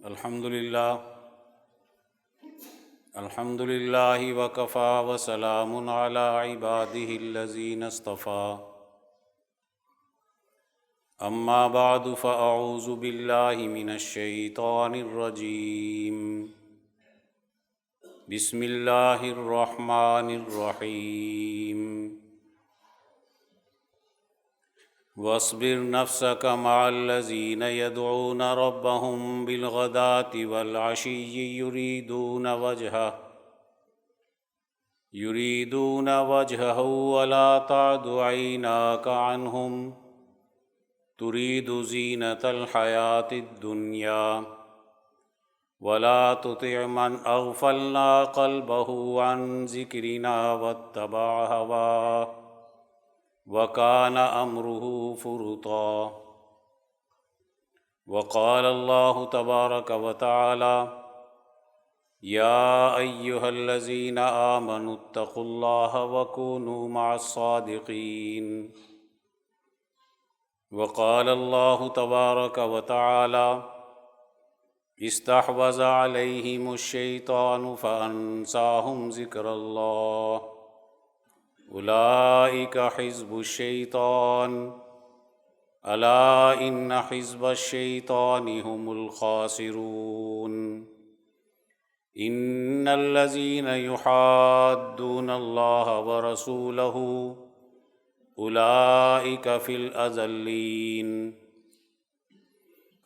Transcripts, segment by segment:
الحمد للہ وکفی وسلام علی عباده الذین اصطفی اما بعد فاعوذ باللہ من الشیطان الرجیم بسم اللہ الرحمن الرحیم واصبر نفسك مع الذين يدعون ربهم بالغداة والعشي يريدون وجهه ولا تعد عيناك عنهم تريد زينة الحياة الدنيا ولا تطع من أغفلنا قلبه عن ذكرنا واتبع هواه وَكَانَ أَمْرُهُ فُرُطًا وقال الله تبارك وتعالى يا أيها الذين آمنوا اتقوا الله وكونوا مع الصادقين وقال الله تبارك وتعالى استحوذ عليهم الشيطان فأنساهم ذكر الله اولئک حزب الشیطان الا ان حزب الشیطان هم الخاسرون ان الذین یحادون اللہ ورسولہ اولئک فی الاذلین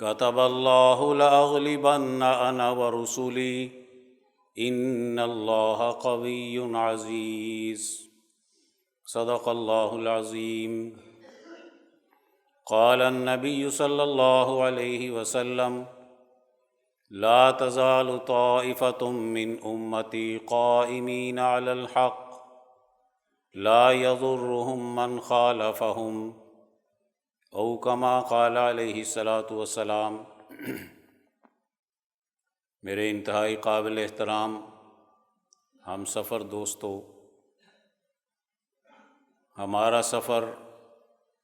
کتب اللہ لأغلبن انا ورسلی ان اللہ قوی عزیز صدق اللہ العظیم قال النبی صلی اللہ علیہ وسلم لا تزال طائفة من امتی قائمین علی الحق لا يضرهم من خالفهم او کما قال علیہ الصلاۃ والسلام۔ میرے انتہائی قابل احترام ہم سفر دوستو، ہمارا سفر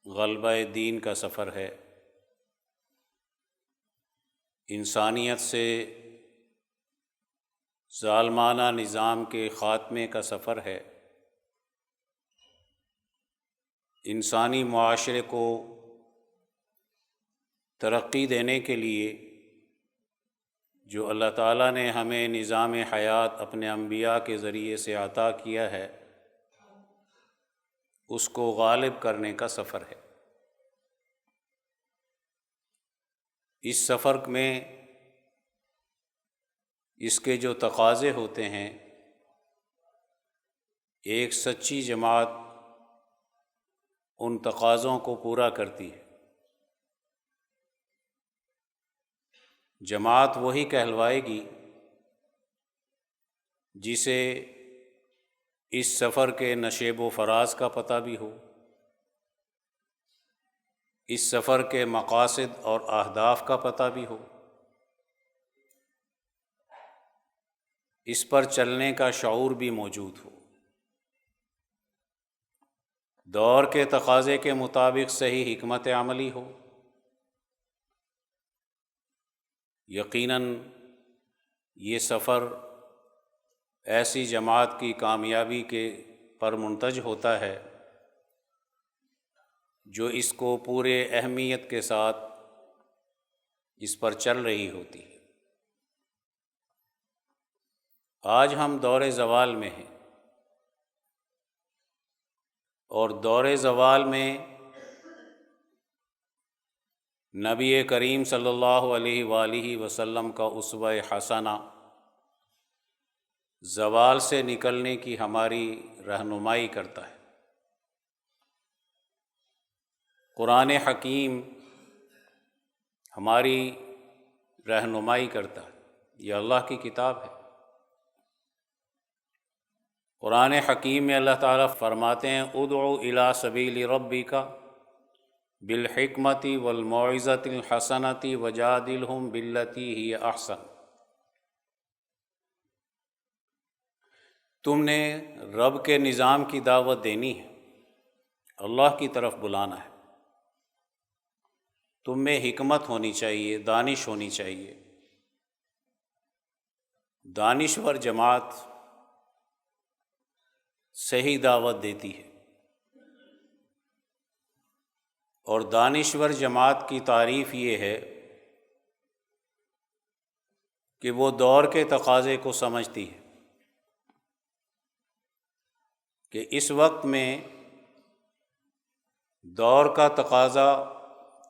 غلبہ دین کا سفر ہے، انسانیت سے ظالمانہ نظام کے خاتمے کا سفر ہے، انسانی معاشرے کو ترقی دینے کے لیے جو اللہ تعالیٰ نے ہمیں نظام حیات اپنے انبیاء کے ذریعے سے عطا کیا ہے، اس کو غالب کرنے کا سفر ہے۔ اس سفر میں اس کے جو تقاضے ہوتے ہیں، ایک سچی جماعت ان تقاضوں کو پورا کرتی ہے۔ جماعت وہی کہلوائے گی جسے اس سفر کے نشیب و فراز کا پتہ بھی ہو، اس سفر کے مقاصد اور اہداف کا پتہ بھی ہو، اس پر چلنے کا شعور بھی موجود ہو، دور کے تقاضے کے مطابق صحیح حکمت عملی ہو۔ یقیناً یہ سفر ایسی جماعت کی کامیابی کے پر منتج ہوتا ہے جو اس کو پورے اہمیت کے ساتھ اس پر چل رہی ہوتی ہے۔ آج ہم دور زوال میں ہیں، اور دور زوال میں نبی کریم صلی اللہ علیہ وآلہ وسلم کا اسوہ حسنہ زوال سے نکلنے کی ہماری رہنمائی کرتا ہے۔ قرآن حکیم ہماری رہنمائی کرتا ہے، یہ اللہ کی کتاب ہے۔ قرآن حکیم میں اللہ تعالیٰ فرماتے ہیں ادعو الی سبیل ربک بالحکمۃ والموعظۃ الحسنۃ وجادلہم باللتی ہی احسن۔ تم نے رب کے نظام کی دعوت دینی ہے، اللہ کی طرف بلانا ہے، تم میں حکمت ہونی چاہیے، دانش ہونی چاہیے، دانشور جماعت صحیح دعوت دیتی ہے، اور دانشور جماعت کی تعریف یہ ہے کہ وہ دور کے تقاضے کو سمجھتی ہے کہ اس وقت میں دور کا تقاضا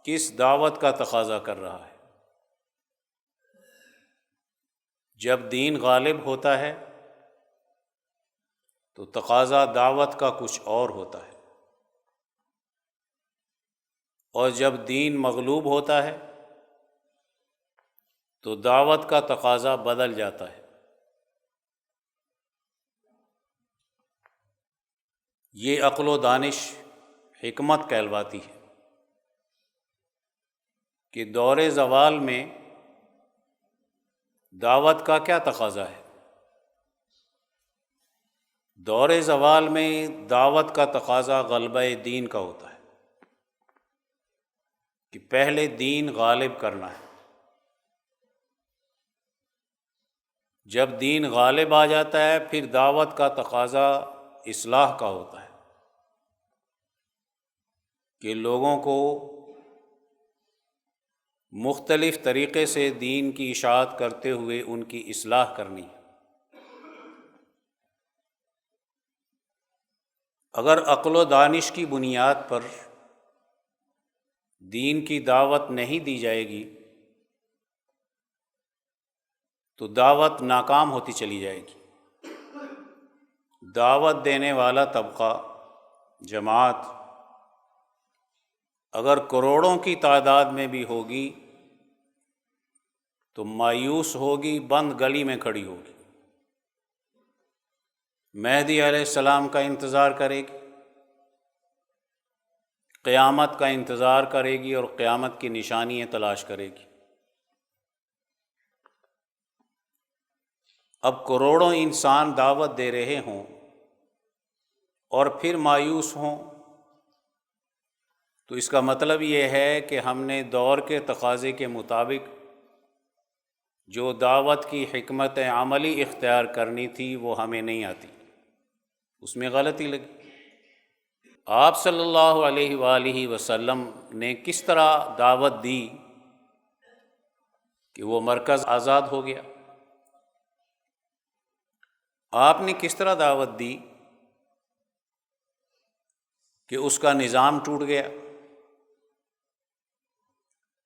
کس دعوت کا تقاضا کر رہا ہے۔ جب دین غالب ہوتا ہے تو تقاضا دعوت کا کچھ اور ہوتا ہے، اور جب دین مغلوب ہوتا ہے تو دعوت کا تقاضا بدل جاتا ہے۔ یہ عقل و دانش حکمت کہلواتی ہے کہ دور زوال میں دعوت کا کیا تقاضا ہے۔ دور زوال میں دعوت کا تقاضا غلبہ دین کا ہوتا ہے کہ پہلے دین غالب کرنا ہے۔ جب دین غالب آ جاتا ہے پھر دعوت کا تقاضا اصلاح کا ہوتا ہے کہ لوگوں کو مختلف طریقے سے دین کی اشاعت کرتے ہوئے ان کی اصلاح کرنی ہے۔ اگر عقل و دانش کی بنیاد پر دین کی دعوت نہیں دی جائے گی تو دعوت ناکام ہوتی چلی جائے گی۔ دعوت دینے والا طبقہ، جماعت اگر کروڑوں کی تعداد میں بھی ہوگی تو مایوس ہوگی، بند گلی میں کھڑی ہوگی، مہدی علیہ السلام کا انتظار کرے گی، قیامت کا انتظار کرے گی اور قیامت کی نشانیاں تلاش کرے گی۔ اب کروڑوں انسان دعوت دے رہے ہوں اور پھر مایوس ہوں تو اس کا مطلب یہ ہے کہ ہم نے دور کے تقاضے کے مطابق جو دعوت کی حکمت عملی اختیار کرنی تھی وہ ہمیں نہیں آتی، اس میں غلطی لگی۔ آپ صلی اللہ علیہ وآلہ وسلم نے کس طرح دعوت دی کہ وہ مرکز آزاد ہو گیا؟ آپ نے کس طرح دعوت دی کہ اس کا نظام ٹوٹ گیا؟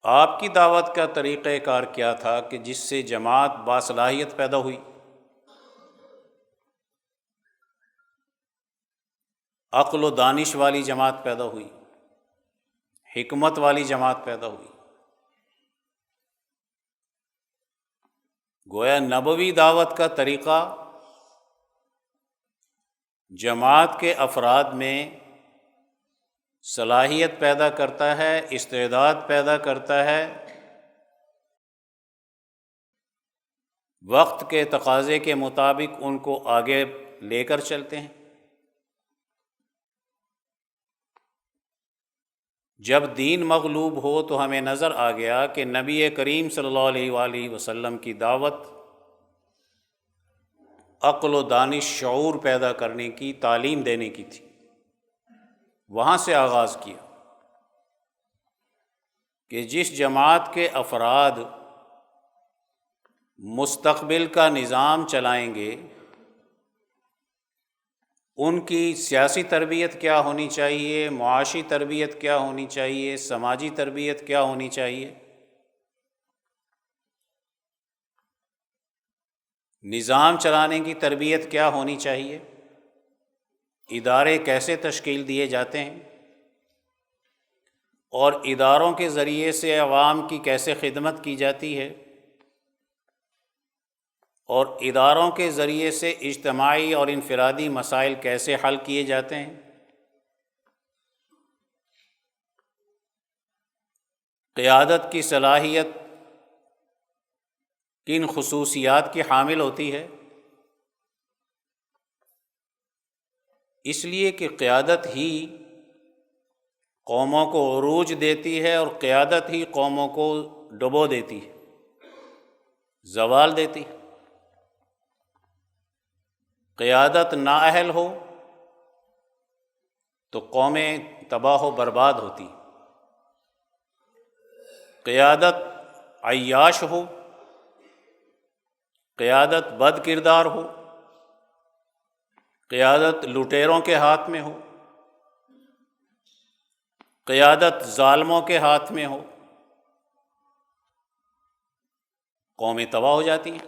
آپ کی دعوت کا طریقہ کار کیا تھا کہ جس سے جماعت باصلاحیت پیدا ہوئی؟ عقل و دانش والی جماعت پیدا ہوئی، حکمت والی جماعت پیدا ہوئی۔ گویا نبوی دعوت کا طریقہ جماعت کے افراد میں صلاحیت پیدا کرتا ہے، استعداد پیدا کرتا ہے، وقت کے تقاضے کے مطابق ان کو آگے لے کر چلتے ہیں۔ جب دین مغلوب ہو تو ہمیں نظر آ گیا کہ نبی کریم صلی اللہ علیہ وآلہ وسلم کی دعوت عقل و دانش، شعور پیدا کرنے کی، تعلیم دینے کی تھی۔ وہاں سے آغاز کیا کہ جس جماعت کے افراد مستقبل کا نظام چلائیں گے ان کی سیاسی تربیت کیا ہونی چاہیے، معاشی تربیت کیا ہونی چاہیے، سماجی تربیت کیا ہونی چاہیے، نظام چلانے کی تربیت کیا ہونی چاہیے، ادارے کیسے تشکیل دیے جاتے ہیں اور اداروں کے ذریعے سے عوام کی کیسے خدمت کی جاتی ہے، اور اداروں کے ذریعے سے اجتماعی اور انفرادی مسائل کیسے حل کیے جاتے ہیں، قیادت کی صلاحیت کن خصوصیات کی حامل ہوتی ہے۔ اس لیے کہ قیادت ہی قوموں کو عروج دیتی ہے اور قیادت ہی قوموں کو ڈبو دیتی ہے، زوال دیتی ہے۔ قیادت نااہل ہو تو قومیں تباہ و برباد ہوتی، قیادت عیاش ہو، قیادت بد کردار ہو، قیادت لٹیروں کے ہاتھ میں ہو، قیادت ظالموں کے ہاتھ میں ہو، قومیں تباہ ہو جاتی ہیں۔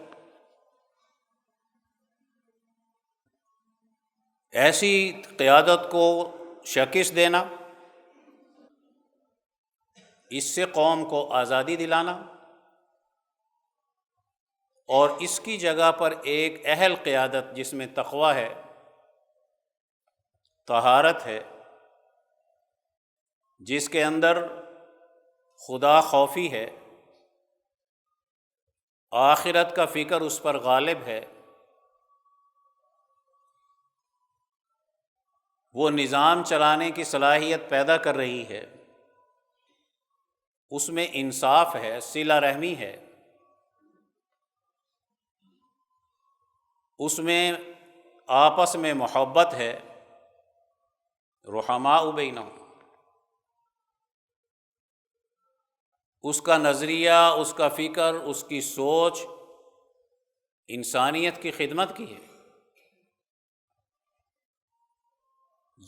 ایسی قیادت کو شکست دینا، اس سے قوم کو آزادی دلانا اور اس کی جگہ پر ایک اہل قیادت جس میں تقویٰ ہے، طہارت ہے، جس کے اندر خدا خوفی ہے، آخرت کا فکر اس پر غالب ہے، وہ نظام چلانے کی صلاحیت پیدا کر رہی ہے، اس میں انصاف ہے، صلہ رحمی ہے، اس میں آپس میں محبت ہے، رحماء بینہم، اس کا نظریہ، اس کا فکر، اس کی سوچ انسانیت کی خدمت کی ہے۔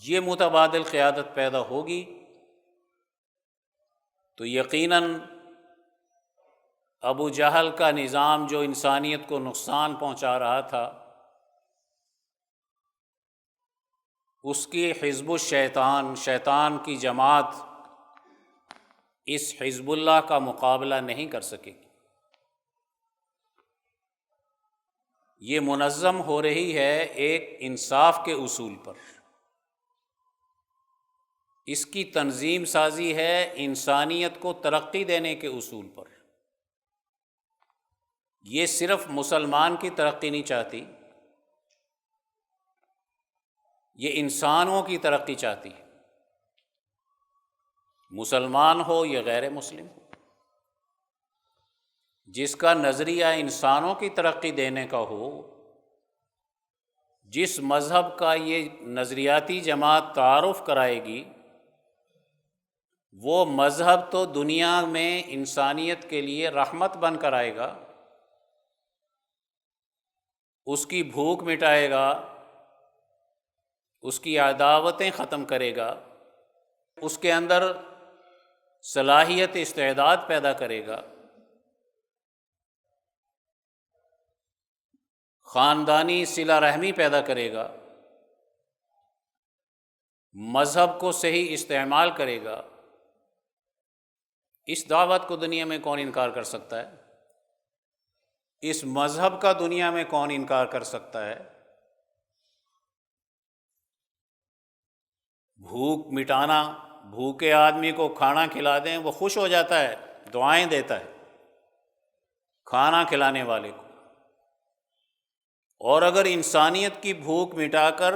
یہ متبادل قیادت پیدا ہوگی تو یقیناً ابو جہل کا نظام جو انسانیت کو نقصان پہنچا رہا تھا، اس کی حزب الشیطان، شیطان کی جماعت اس حزب اللہ کا مقابلہ نہیں کر سکے گی۔ یہ منظم ہو رہی ہے ایک انصاف کے اصول پر، اس کی تنظیم سازی ہے انسانیت کو ترقی دینے کے اصول پر۔ یہ صرف مسلمان کی ترقی نہیں چاہتی، یہ انسانوں کی ترقی چاہتی ہے، مسلمان ہو یا غیر مسلم ہو۔ جس کا نظریہ انسانوں کی ترقی دینے کا ہو، جس مذہب کا یہ نظریاتی جماعت تعارف کرائے گی، وہ مذہب تو دنیا میں انسانیت کے لیے رحمت بن کر آئے گا، اس کی بھوک مٹائے گا، اس کی عداوتیں ختم کرے گا، اس کے اندر صلاحیت استعداد پیدا کرے گا، خاندانی صلہ رحمی پیدا کرے گا، مذہب کو صحیح استعمال کرے گا۔ اس دعوت کو دنیا میں کون انکار کر سکتا ہے؟ اس مذہب کا دنیا میں کون انکار کر سکتا ہے؟ بھوک مٹانا، بھوکے آدمی کو کھانا کھلا دیں وہ خوش ہو جاتا ہے، دعائیں دیتا ہے کھانا کھلانے والے کو۔ اور اگر انسانیت کی بھوک مٹا کر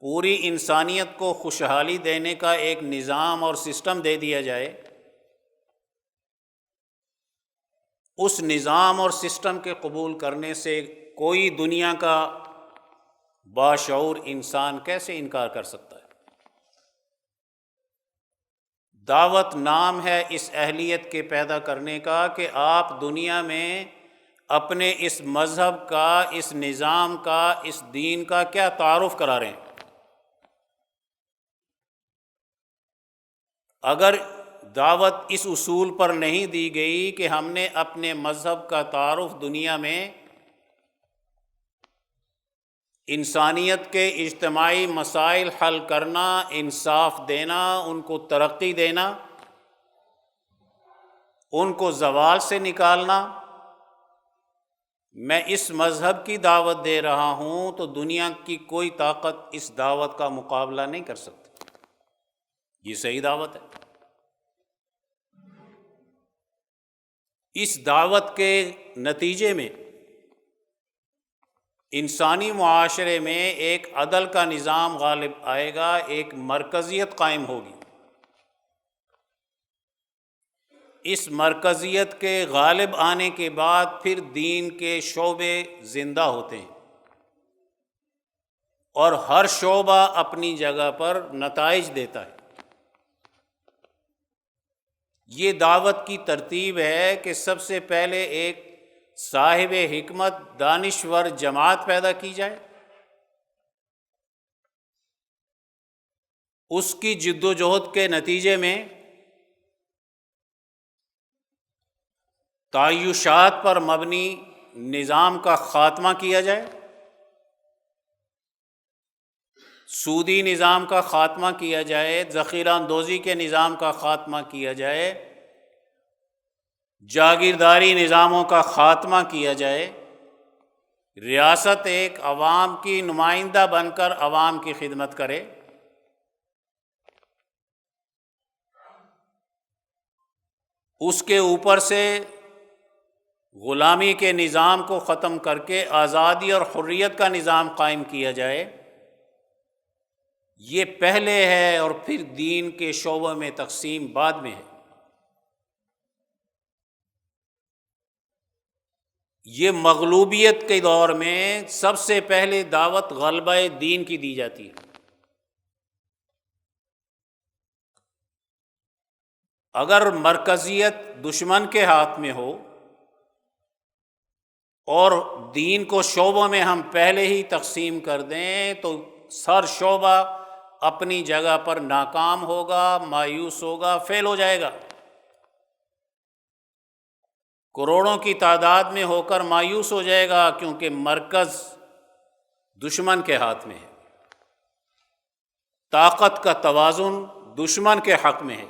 پوری انسانیت کو خوشحالی دینے کا ایک نظام اور سسٹم دے دیا جائے، اس نظام اور سسٹم کے قبول کرنے سے کوئی دنیا کا باشعور انسان کیسے انکار کر سکتا ہے؟ دعوت نام ہے اس اہلیت کے پیدا کرنے کا کہ آپ دنیا میں اپنے اس مذہب کا، اس نظام کا، اس دین کا کیا تعارف کرا رہے ہیں۔ اگر دعوت اس اصول پر نہیں دی گئی کہ ہم نے اپنے مذہب کا تعارف دنیا میں انسانیت کے اجتماعی مسائل حل کرنا، انصاف دینا، ان کو ترقی دینا، ان کو زوال سے نکالنا، میں اس مذہب کی دعوت دے رہا ہوں تو دنیا کی کوئی طاقت اس دعوت کا مقابلہ نہیں کر سکتی۔ یہ صحیح دعوت ہے۔ اس دعوت کے نتیجے میں انسانی معاشرے میں ایک عدل کا نظام غالب آئے گا، ایک مرکزیت قائم ہوگی۔ اس مرکزیت کے غالب آنے کے بعد پھر دین کے شعبے زندہ ہوتے ہیں۔ اور ہر شعبہ اپنی جگہ پر نتائج دیتا ہے۔ یہ دعوت کی ترتیب ہے کہ سب سے پہلے ایک صاحب حکمت دانشور جماعت پیدا کی جائے، اس کی جد و جہد کے نتیجے میں تعیشات پر مبنی نظام کا خاتمہ کیا جائے، سودی نظام کا خاتمہ کیا جائے، ذخیرہ اندوزی کے نظام کا خاتمہ کیا جائے، جاگیرداری نظاموں کا خاتمہ کیا جائے، ریاست ایک عوام کی نمائندہ بن کر عوام کی خدمت کرے، اس کے اوپر سے غلامی کے نظام کو ختم کر کے آزادی اور حریت کا نظام قائم کیا جائے۔ یہ پہلے ہے، اور پھر دین کے شعبوں میں تقسیم بعد میں ہے۔ یہ مغلوبیت کے دور میں سب سے پہلے دعوت غلبہ دین کی دی جاتی ہے۔ اگر مرکزیت دشمن کے ہاتھ میں ہو اور دین کو شعبوں میں ہم پہلے ہی تقسیم کر دیں تو ہر شعبہ اپنی جگہ پر ناکام ہوگا، مایوس ہوگا، فیل ہو جائے گا، کروڑوں کی تعداد میں ہو کر مایوس ہو جائے گا، کیونکہ مرکز دشمن کے ہاتھ میں ہے، طاقت کا توازن دشمن کے حق میں ہے،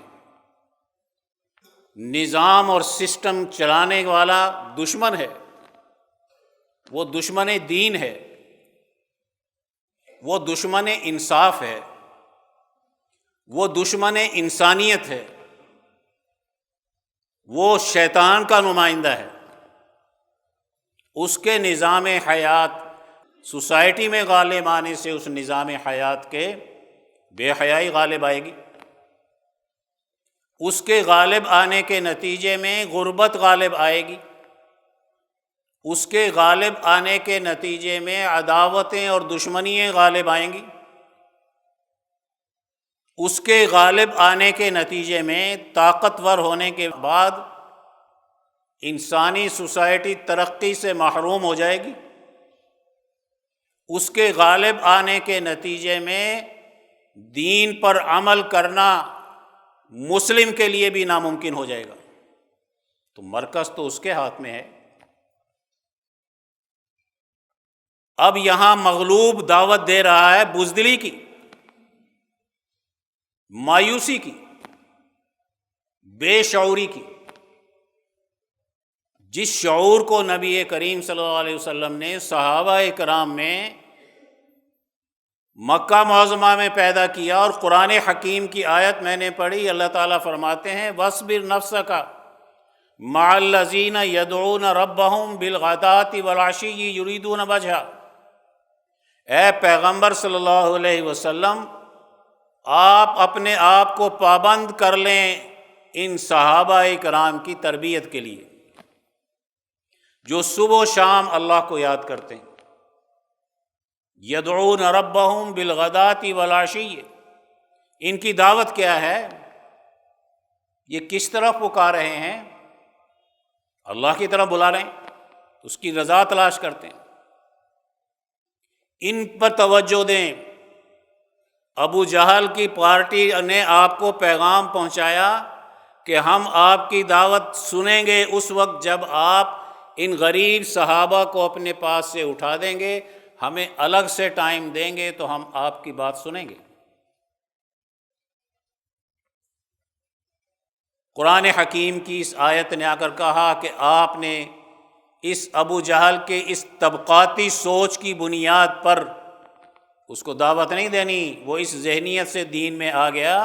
نظام اور سسٹم چلانے والا دشمن ہے، وہ دشمن دین ہے، وہ دشمن انصاف ہے، وہ دشمن انسانیت ہے، وہ شیطان کا نمائندہ ہے۔ اس کے نظام حیات سوسائٹی میں غالب آنے سے اس نظام حیات کے بے حیائی غالب آئے گی، اس کے غالب آنے کے نتیجے میں غربت غالب آئے گی، اس کے غالب آنے کے نتیجے میں عداوتیں اور دشمنیاں غالب آئیں گی، اس کے غالب آنے کے نتیجے میں طاقتور ہونے کے بعد انسانی سوسائٹی ترقی سے محروم ہو جائے گی، اس کے غالب آنے کے نتیجے میں دین پر عمل کرنا مسلم کے لیے بھی ناممکن ہو جائے گا۔ تو مرکز تو اس کے ہاتھ میں ہے۔ اب یہاں مغلوب دعوت دے رہا ہے بزدلی کی، مایوسی کی، بے شعوری کی۔ جس شعور کو نبی کریم صلی اللہ علیہ وسلم نے صحابہ کرام میں مکہ معظمہ میں پیدا کیا، اور قرآن حکیم کی آیت میں نے پڑھی، اللہ تعالیٰ فرماتے ہیں وَاصْبِرْ نَفْسَكَ مَعَ الَّذِينَ يَدْعُونَ رَبَّهُمْ بِالْغَدَاةِ وَالْعَشِيِّ يُرِيدُونَ وَجْهَهُ۔ اے پیغمبر صلی اللہ علیہ وسلم، آپ اپنے آپ کو پابند کر لیں ان صحابہ کرام کی تربیت کے لیے جو صبح و شام اللہ کو یاد کرتے ہیں۔ یدعون ربہم بالغداۃ والعشی، ان کی دعوت کیا ہے؟ یہ کس طرف پکار رہے ہیں؟ اللہ کی طرف بلا رہے ہیں، اس کی رضا تلاش کرتے ہیں۔ ان پر توجہ دیں۔ ابو جہل کی پارٹی نے آپ کو پیغام پہنچایا کہ ہم آپ کی دعوت سنیں گے اس وقت جب آپ ان غریب صحابہ کو اپنے پاس سے اٹھا دیں گے، ہمیں الگ سے ٹائم دیں گے تو ہم آپ کی بات سنیں گے۔ قرآن حکیم کی اس آیت نے آ کر کہا کہ آپ نے اس ابو جہل کے اس طبقاتی سوچ کی بنیاد پر اس کو دعوت نہیں دینی۔ وہ اس ذہنیت سے دین میں آ گیا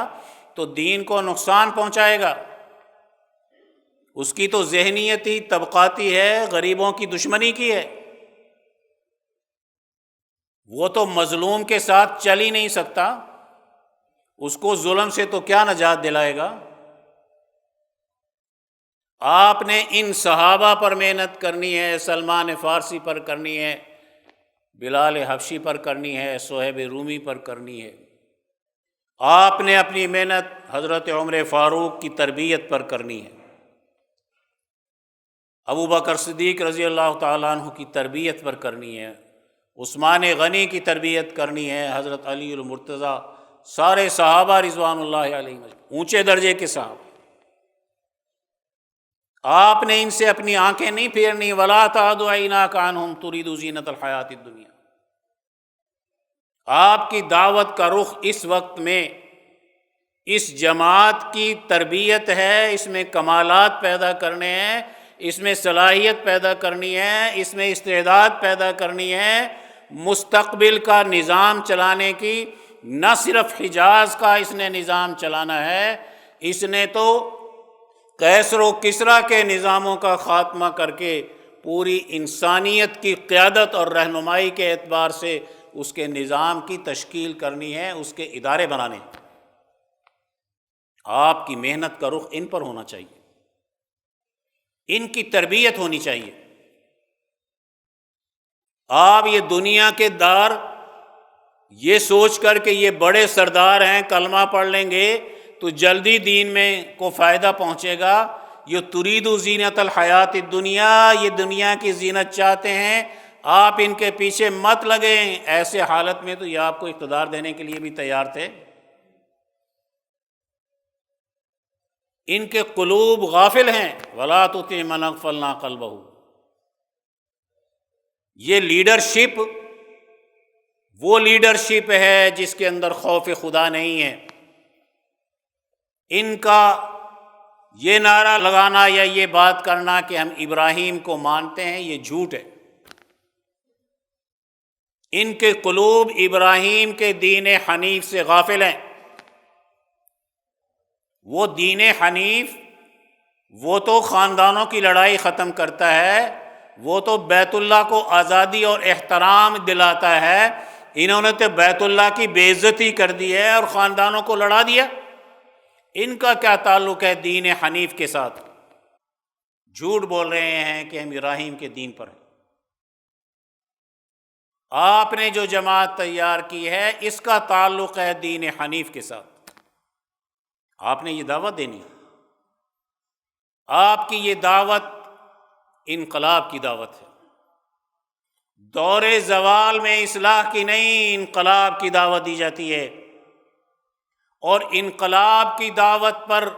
تو دین کو نقصان پہنچائے گا۔ اس کی تو ذہنیت ہی طبقاتی ہے، غریبوں کی دشمنی کی ہے۔ وہ تو مظلوم کے ساتھ چل ہی نہیں سکتا، اس کو ظلم سے تو کیا نجات دلائے گا۔ آپ نے ان صحابہ پر محنت کرنی ہے، سلمان فارسی پر کرنی ہے، بلال حبشی پر کرنی ہے، صہیب رومی پر کرنی ہے، آپ نے اپنی محنت حضرت عمر فاروق کی تربیت پر کرنی ہے، ابو بکر صدیق رضی اللہ تعالیٰ عنہ کی تربیت پر کرنی ہے، عثمان غنی کی تربیت کرنی ہے، حضرت علی المرتضیٰ، سارے صحابہ رضوان اللہ علیہم اونچے درجے کے صحابہ، آپ نے ان سے اپنی آنکھیں نہیں پھیرنی۔ وَلَا تَعْدُ عَيْنَاكَ عَنْهُمْ تُرِيدُ زِينَةَ الْحَيَاةِ الدُّنْيَا۔ آپ کی دعوت کا رخ اس وقت میں اس جماعت کی تربیت ہے، اس میں کمالات پیدا کرنے ہیں، اس میں صلاحیت پیدا کرنی ہے، اس میں استعداد پیدا کرنی ہے، مستقبل کا نظام چلانے کی۔ نہ صرف حجاز کا اس نے نظام چلانا ہے، اس نے تو کیسر و کسریٰ کے نظاموں کا خاتمہ کر کے پوری انسانیت کی قیادت اور رہنمائی کے اعتبار سے اس کے نظام کی تشکیل کرنی ہے، اس کے ادارے بنانے ہیں۔ آپ کی محنت کا رخ ان پر ہونا چاہیے، ان کی تربیت ہونی چاہیے۔ آپ یہ دنیا کے دار یہ سوچ کر کہ یہ بڑے سردار ہیں، کلمہ پڑھ لیں گے تو جلدی دین میں کو فائدہ پہنچے گا، یہ ترید زینت الحیات الدنیا، یہ دنیا کی زینت چاہتے ہیں، آپ ان کے پیچھے مت لگیں۔ ایسے حالت میں تو یہ آپ کو اقتدار دینے کے لیے بھی تیار تھے۔ ان کے قلوب غافل ہیں، وَلَا تُطِعْ مَنْ أَغْفَلْنَا قَلْبَهُ۔ یہ لیڈرشپ وہ لیڈرشپ ہے جس کے اندر خوف خدا نہیں ہے۔ ان کا یہ نعرہ لگانا یا یہ بات کرنا کہ ہم ابراہیم کو مانتے ہیں، یہ جھوٹ ہے۔ ان کے قلوب ابراہیم کے دین حنیف سے غافل ہیں۔ وہ دین حنیف وہ تو خاندانوں کی لڑائی ختم کرتا ہے، وہ تو بیت اللہ کو آزادی اور احترام دلاتا ہے۔ انہوں نے تو بیت اللہ کی بے عزتی کر دی ہے اور خاندانوں کو لڑا دیا۔ ان کا کیا تعلق ہے دین حنیف کے ساتھ؟ جھوٹ بول رہے ہیں کہ ہم ابراہیم کے دین پر ہیں۔ آپ نے جو جماعت تیار کی ہے اس کا تعلق ہے دین حنیف کے ساتھ۔ آپ نے یہ دعوت دینی ہے، آپ کی یہ دعوت انقلاب کی دعوت ہے۔ دور زوال میں اصلاح کی نہیں، انقلاب کی دعوت دی جاتی ہے۔ اور انقلاب کی دعوت پر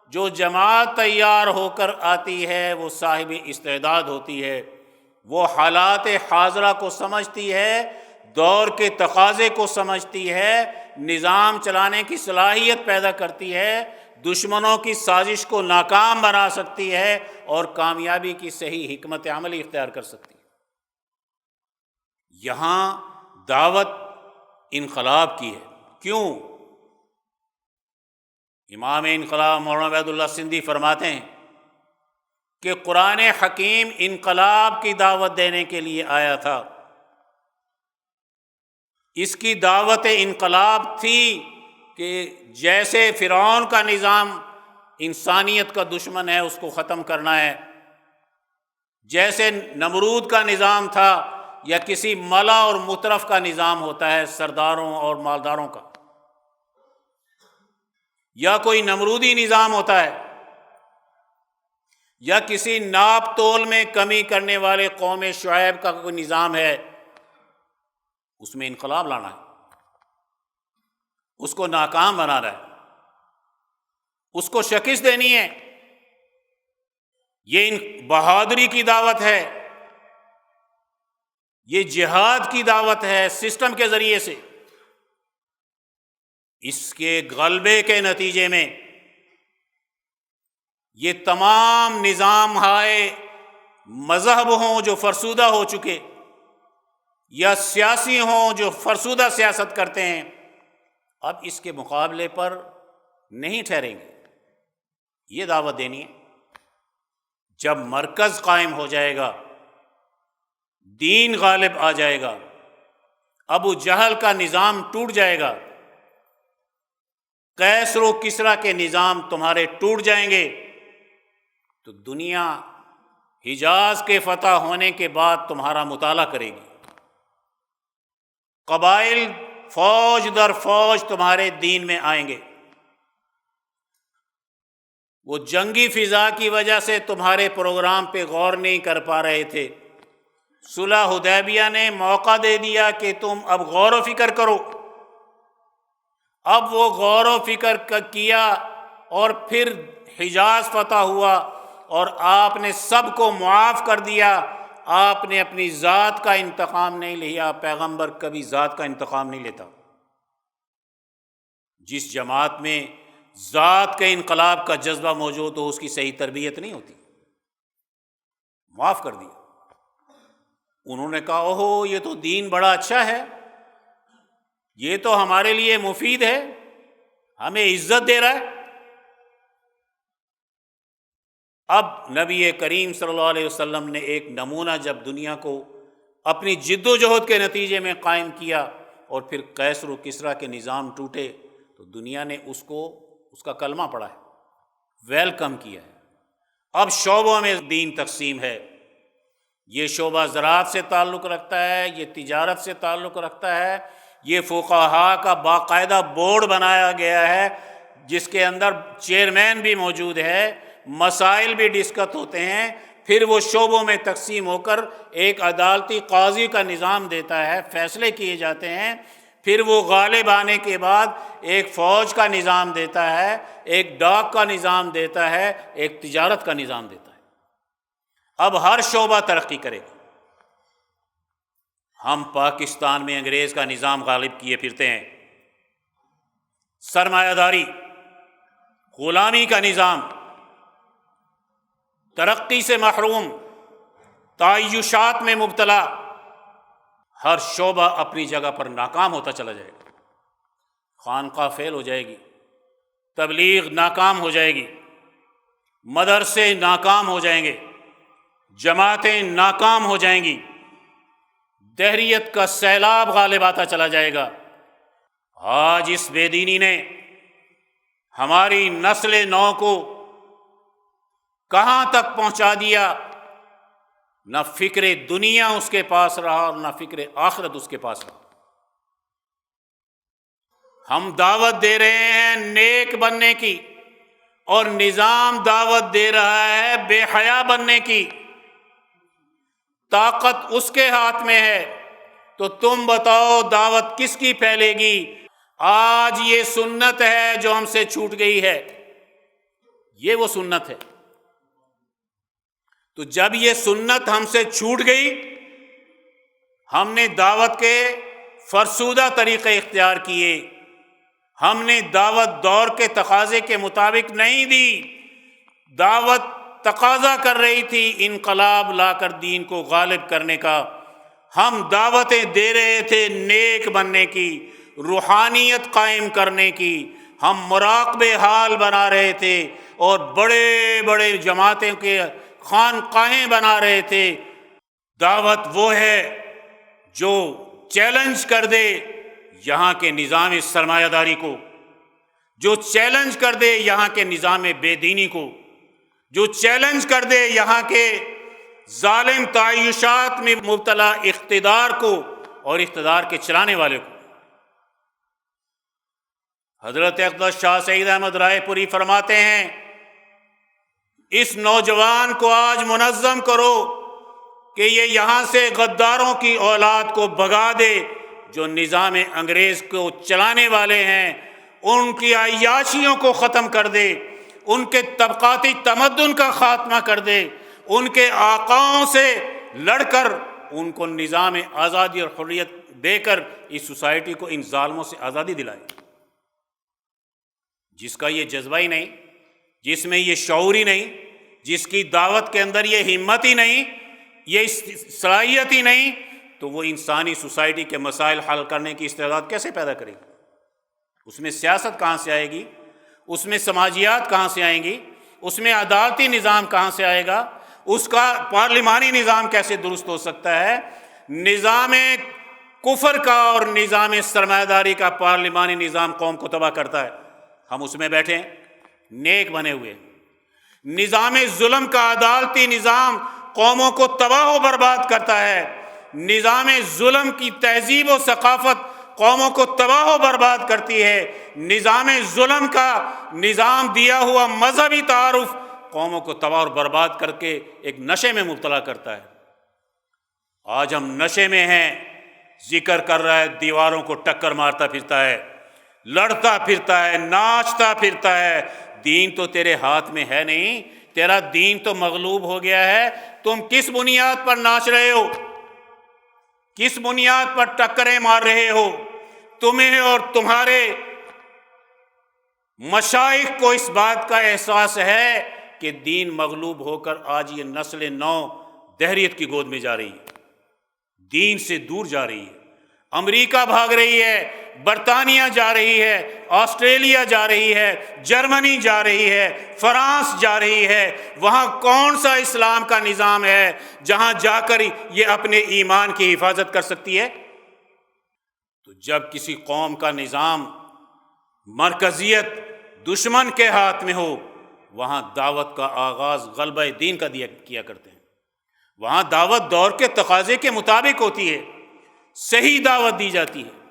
جو جماعت تیار ہو کر آتی ہے وہ صاحب استعداد ہوتی ہے، وہ حالات حاضرہ کو سمجھتی ہے، دور کے تقاضے کو سمجھتی ہے، نظام چلانے کی صلاحیت پیدا کرتی ہے، دشمنوں کی سازش کو ناکام بنا سکتی ہے اور کامیابی کی صحیح حکمت عملی اختیار کر سکتی ہے۔ یہاں دعوت انقلاب کی ہے۔ کیوں؟ امام انقلاب مولانا عبید اللہ سندھی فرماتے ہیں کہ قرآن حکیم انقلاب کی دعوت دینے کے لیے آیا تھا۔ اس کی دعوت انقلاب تھی کہ جیسے فرعون کا نظام انسانیت کا دشمن ہے، اس کو ختم کرنا ہے، جیسے نمرود کا نظام تھا یا کسی ملا اور مترف کا نظام ہوتا ہے، سرداروں اور مالداروں کا، یا کوئی نمرودی نظام ہوتا ہے، یا کسی ناپ تول میں کمی کرنے والے قوم شعیب کا کوئی نظام ہے، اس میں انقلاب لانا ہے، اس کو ناکام بنانا ہے، اس کو شکست دینی ہے۔ یہ بہادری کی دعوت ہے، یہ جہاد کی دعوت ہے سسٹم کے ذریعے سے۔ اس کے غلبے کے نتیجے میں یہ تمام نظام ہائے مذہب ہوں جو فرسودہ ہو چکے، یا سیاسی ہوں جو فرسودہ سیاست کرتے ہیں، اب اس کے مقابلے پر نہیں ٹھہریں گے۔ یہ دعوت دینی ہے۔ جب مرکز قائم ہو جائے گا، دین غالب آ جائے گا، ابو جہل کا نظام ٹوٹ جائے گا، کیسر و کسریٰ کے نظام تمہارے ٹوٹ جائیں گے، تو دنیا حجاز کے فتح ہونے کے بعد تمہارا مطالعہ کرے گی۔ قبائل فوج در فوج تمہارے دین میں آئیں گے، وہ جنگی فضا کی وجہ سے تمہارے پروگرام پہ غور نہیں کر پا رہے تھے، صلح حدیبیہ نے موقع دے دیا کہ تم اب غور و فکر کرو۔ اب وہ غور و فکر کیا اور پھر حجاز فتح ہوا اور آپ نے سب کو معاف کر دیا۔ آپ نے اپنی ذات کا انتقام نہیں لیا، پیغمبر کبھی ذات کا انتقام نہیں لیتا۔ جس جماعت میں ذات کے انقلاب کا جذبہ موجود ہو اس کی صحیح تربیت نہیں ہوتی۔ معاف کر دیا۔ انہوں نے کہا اوہو یہ تو دین بڑا اچھا ہے، یہ تو ہمارے لیے مفید ہے، ہمیں عزت دے رہا ہے۔ اب نبی کریم صلی اللہ علیہ وسلم نے ایک نمونہ جب دنیا کو اپنی جد و جہد کے نتیجے میں قائم کیا اور پھر قیصر و کسریٰ کے نظام ٹوٹے تو دنیا نے اس کا کلمہ پڑھا ہے، ویلکم کیا ہے۔ اب شعبوں میں دین تقسیم ہے، یہ شعبہ زراعت سے تعلق رکھتا ہے، یہ تجارت سے تعلق رکھتا ہے، یہ فقہاء کا باقاعدہ بورڈ بنایا گیا ہے جس کے اندر چیئرمین بھی موجود ہے، مسائل بھی ڈسکس ہوتے ہیں، پھر وہ شعبوں میں تقسیم ہو کر ایک عدالتی قاضی کا نظام دیتا ہے، فیصلے کیے جاتے ہیں، پھر وہ غالب آنے کے بعد ایک فوج کا نظام دیتا ہے، ایک ڈاک کا نظام دیتا ہے، ایک تجارت کا نظام دیتا ہے۔ اب ہر شعبہ ترقی کرے گا۔ ہم پاکستان میں انگریز کا نظام غالب کیے پھرتے ہیں، سرمایہ داری، غلامی کا نظام، ترقی سے محروم، تعیشات میں مبتلا، ہر شعبہ اپنی جگہ پر ناکام ہوتا چلا جائے گا۔ خانقاہ فیل ہو جائے گی، تبلیغ ناکام ہو جائے گی، مدرسے ناکام ہو جائیں گے، جماعتیں ناکام ہو جائیں گی، دہریت کا سیلاب غالب آتا چلا جائے گا۔ آج اس بے دینی نے ہماری نسل نو کو کہاں تک پہنچا دیا، نہ فکر دنیا اس کے پاس رہا اور نہ فکر آخرت اس کے پاس رہا۔ ہم دعوت دے رہے ہیں نیک بننے کی اور نظام دعوت دے رہا ہے بے حیا بننے کی۔ طاقت اس کے ہاتھ میں ہے، تو تم بتاؤ دعوت کس کی پھیلے گی؟ آج یہ سنت ہے جو ہم سے چھوٹ گئی ہے، یہ وہ سنت ہے۔ تو جب یہ سنت ہم سے چھوٹ گئی، ہم نے دعوت کے فرسودہ طریقے اختیار کیے، ہم نے دعوت دور کے تقاضے کے مطابق نہیں دی۔ دعوت تقاضا کر رہی تھی انقلاب لا کر دین کو غالب کرنے کا، ہم دعوتیں دے رہے تھے نیک بننے کی، روحانیت قائم کرنے کی، ہم مراقبہ حال بنا رہے تھے اور بڑے بڑے جماعتیں کے خانقاہیں بنا رہے تھے۔ دعوت وہ ہے جو چیلنج کر دے یہاں کے نظام سرمایہ داری کو، جو چیلنج کر دے یہاں کے نظام بے دینی کو، جو چیلنج کر دے یہاں کے ظالم تعیشات میں مبتلا اقتدار کو اور اقتدار کے چلانے والے کو۔ حضرت اقدس شاہ سید احمد رائے پوری فرماتے ہیں، اس نوجوان کو آج منظم کرو کہ یہ یہاں سے غداروں کی اولاد کو بھگا دے جو نظام انگریز کو چلانے والے ہیں، ان کی عیاشیوں کو ختم کر دے، ان کے طبقاتی تمدن کا خاتمہ کر دے، ان کے آقاؤں سے لڑ کر ان کو نظام آزادی اور حریت دے کر اس سوسائٹی کو ان ظالموں سے آزادی دلائے۔ جس کا یہ جذبہ ہی نہیں، جس میں یہ شعور ہی نہیں، جس کی دعوت کے اندر یہ ہمت ہی نہیں، یہ صلاحیت ہی نہیں، تو وہ انسانی سوسائٹی کے مسائل حل کرنے کی استعداد کیسے پیدا کرے گی؟ اس میں سیاست کہاں سے آئے گی؟ اس میں سماجیات کہاں سے آئیں گی؟ اس میں عدالتی نظام کہاں سے آئے گا؟ اس کا پارلیمانی نظام کیسے درست ہو سکتا ہے؟ نظام کفر کا اور نظام سرمایہ داری کا پارلیمانی نظام قوم کو تباہ کرتا ہے، ہم اس میں بیٹھے ہیں نیک بنے ہوئے۔ نظام ظلم کا عدالتی نظام قوموں کو تباہ و برباد کرتا ہے، نظام ظلم کی تہذیب و ثقافت قوموں کو تباہ و برباد کرتی ہے، نظام ظلم کا نظام دیا ہوا مذہبی تعارف قوموں کو تباہ و برباد کر کے ایک نشے میں مبتلا کرتا ہے۔ آج ہم نشے میں ہیں، ذکر کر رہا ہے، دیواروں کو ٹکر مارتا پھرتا ہے، لڑتا پھرتا ہے، ناچتا پھرتا ہے۔ دین تو تیرے ہاتھ میں ہے نہیں، تیرا دین تو مغلوب ہو گیا ہے۔ تم کس بنیاد پر ناچ رہے ہو؟ کس بنیاد پر ٹکریں مار رہے ہو؟ تمہیں اور تمہارے مشائخ کو اس بات کا احساس ہے کہ دین مغلوب ہو کر آج یہ نسل نو دہریت کی گود میں جا رہی ہے، دین سے دور جا رہی ہے۔ امریکہ بھاگ رہی ہے، برطانیہ جا رہی ہے، آسٹریلیا جا رہی ہے، جرمنی جا رہی ہے، فرانس جا رہی ہے۔ وہاں کون سا اسلام کا نظام ہے جہاں جا کر یہ اپنے ایمان کی حفاظت کر سکتی ہے؟ تو جب کسی قوم کا نظام، مرکزیت دشمن کے ہاتھ میں ہو، وہاں دعوت کا آغاز غلبہ دین کا کیا کرتے ہیں۔ وہاں دعوت دور کے تقاضے کے مطابق ہوتی ہے، صحیح دعوت دی جاتی ہے۔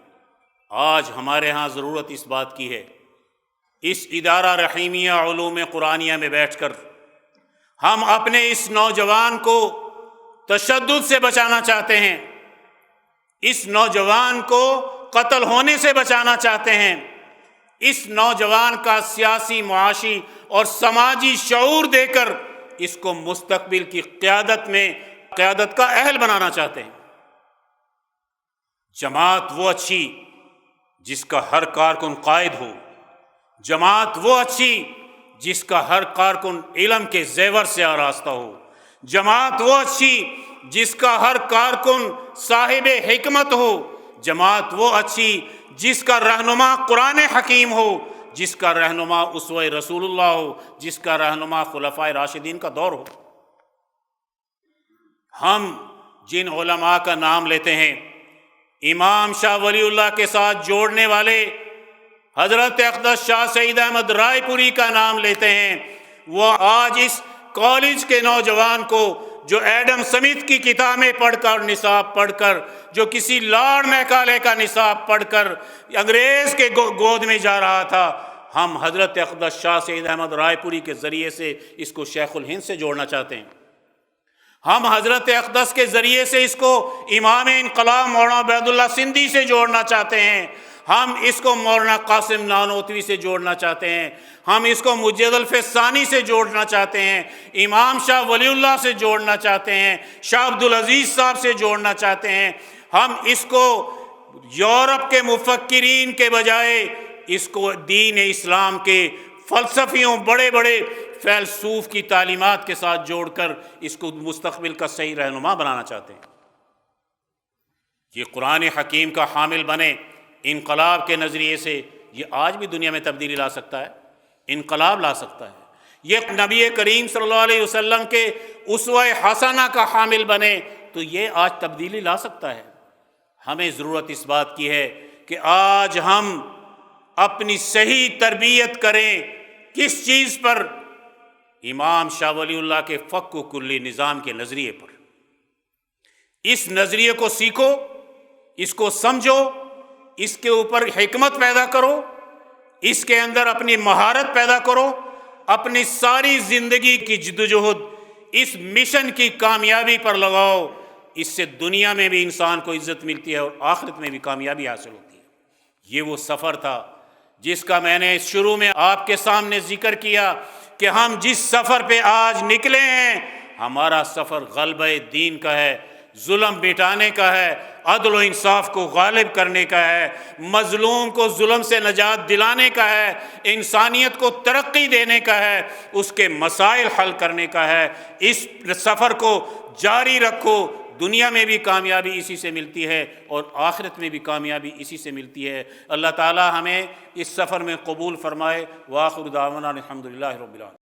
آج ہمارے ہاں ضرورت اس بات کی ہے، اس ادارہ رحیمیہ علوم قرآنیہ میں بیٹھ کر ہم اپنے اس نوجوان کو تشدد سے بچانا چاہتے ہیں، اس نوجوان کو قتل ہونے سے بچانا چاہتے ہیں، اس نوجوان کا سیاسی، معاشی اور سماجی شعور دے کر اس کو مستقبل کی قیادت کا اہل بنانا چاہتے ہیں۔ جماعت وہ اچھی جس کا ہر کارکن قائد ہو، جماعت وہ اچھی جس کا ہر کارکن علم کے زیور سے آراستہ ہو، جماعت وہ اچھی جس کا ہر کارکن صاحب حکمت ہو، جماعت وہ اچھی جس کا رہنما قرآن حکیم ہو، جس کا رہنما اسوہ رسول اللہ ہو، جس کا رہنما خلفائے راشدین کا دور ہو۔ ہم جن علماء کا نام لیتے ہیں، امام شاہ ولی اللہ کے ساتھ جوڑنے والے حضرت اقدس شاہ سید احمد رائے پوری کا نام لیتے ہیں، وہ آج اس کالج کے نوجوان کو جو ایڈم سمتھ کی کتابیں پڑھ کر، نصاب پڑھ کر، جو کسی لارڈ میکالے کا نصاب پڑھ کر انگریز کے گود میں جا رہا تھا، ہم حضرت اقدس شاہ سید احمد رائے پوری کے ذریعے سے اس کو شیخ الہند سے جوڑنا چاہتے ہیں۔ ہم حضرت اقدس کے ذریعے سے اس کو امام انقلاب مولانا عبید اللہ سندھی سے جوڑنا چاہتے ہیں، ہم اس کو مولانا قاسم نانوتوی سے جوڑنا چاہتے ہیں، ہم اس کو مجد الفسانی سے جوڑنا چاہتے ہیں، امام شاہ ولی اللہ سے جوڑنا چاہتے ہیں، شاہ عبدالعزیز صاحب سے جوڑنا چاہتے ہیں۔ ہم اس کو یورپ کے مفکرین کے بجائے اس کو دین اسلام کے فلسفیوں، بڑے بڑے فیلسوف کی تعلیمات کے ساتھ جوڑ کر اس کو مستقبل کا صحیح رہنما بنانا چاہتے ہیں۔ یہ قرآن حکیم کا حامل بنے، انقلاب کے نظریے سے یہ آج بھی دنیا میں تبدیلی لا سکتا ہے، انقلاب لا سکتا ہے۔ یہ نبی کریم صلی اللہ علیہ وسلم کے اسوہ حسنہ کا حامل بنے تو یہ آج تبدیلی لا سکتا ہے۔ ہمیں ضرورت اس بات کی ہے کہ آج ہم اپنی صحیح تربیت کریں۔ کس چیز پر؟ امام شاہ ولی اللہ کے فقہ کلی نظام کے نظریے پر۔ اس نظریے کو سیکھو، اس کو سمجھو، اس کے اوپر حکمت پیدا کرو، اس کے اندر اپنی مہارت پیدا کرو، اپنی ساری زندگی کی جدوجہد اس مشن کی کامیابی پر لگاؤ۔ اس سے دنیا میں بھی انسان کو عزت ملتی ہے اور آخرت میں بھی کامیابی حاصل ہوتی ہے۔ یہ وہ سفر تھا جس کا میں نے شروع میں آپ کے سامنے ذکر کیا کہ ہم جس سفر پہ آج نکلے ہیں، ہمارا سفر غلبہ دین کا ہے، ظلم مٹانے کا ہے، عدل و انصاف کو غالب کرنے کا ہے، مظلوم کو ظلم سے نجات دلانے کا ہے، انسانیت کو ترقی دینے کا ہے، اس کے مسائل حل کرنے کا ہے۔ اس سفر کو جاری رکھو، دنیا میں بھی کامیابی اسی سے ملتی ہے اور آخرت میں بھی کامیابی اسی سے ملتی ہے۔ اللہ تعالی ہمیں اس سفر میں قبول فرمائے۔ وآخر دعوانا الحمدللہ رب العالمین۔